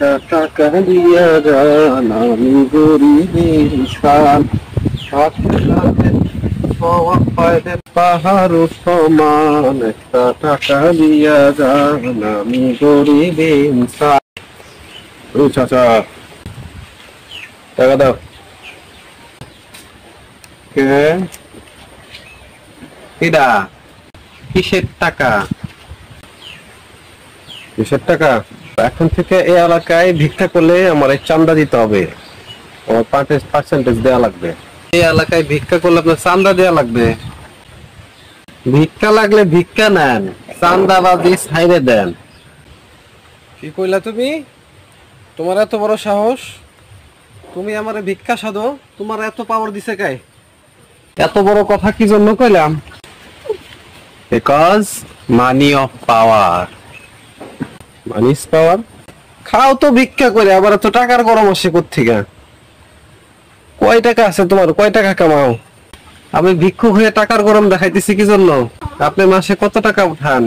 একটা টাকা দিয়া যান, আমি গরিব ইনসান। সাথে সাথে পাহাড় সমান, একটা টাকা দিয়া যান, আমি গরিব ইনসান। ও চাচা, টাকা দাও। কে? কিডা? কিসের টাকা? কিসের টাকা? এখন থেকে এই এলাকায় ভিক্ষা করলে আমার এই চান্দা দিতে হবে, আমার পার্সেন্টেজ দেওয়া লাগবে। এই এলাকায় ভিক্ষা করলে আপনার চান্দা দেওয়া লাগবে। ভিক্ষা লাগলে ভিক্ষা নেন, চান্দাবাজি ছাইরে দেন। কি কইলা তুমি? তোমার এত বড় সাহস, তুমি আমারে ভিক্ষা সাধো? তোমার এত পাওয়ার দিছে কে? এত বড় কথা কি জন্য কইলাম? Because money of power. Money is power. খাও তো ভিক্ষা করে, আবার এত টাকার গরম আসে কোত্থেকে? কয় টাকা আছে তোমার? কয় টাকা কামাও? আমি ভিক্ষুক হয়ে টাকার গরম দেখাইতেছি কি জন্য? আপনি মাসে কত টাকা উঠান?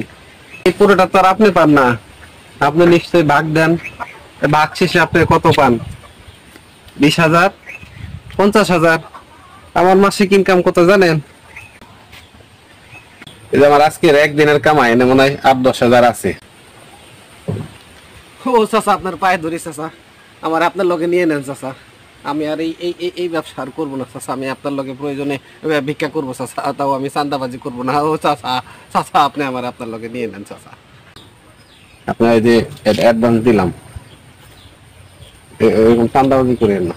এই পুরোটা তো আর আপনি পান না, আপনি নিশ্চয়ই ভাগ দেন। ভাগ শেষে আপনি কত পান? 20,000, 50,000। আমার মাসিক ইনকাম কত জানেন? এই যে আমার আজকের একদিনের কামাই এনে মনে হয় 8-10,000 আছে। ও চাচা, আপনার পায়ে ধরি চাচা, আমার আপনার লগে নিয়ে নেন চাচা। আমি আর এই এই এই এই ব্যবসা আর করবো না চাচা। আমি আপনার লগে প্রয়োজনে ভিক্ষা করবো চাচা, তাও আমি চান্দাবাজি করবো না। ও চাচা, চাচা আপনি আমার আপনার লগে নিয়ে নেন চাচা। আপনার এই যে অ্যাডভান্স দিলাম, এরকম চান্দাবাজি করেন না।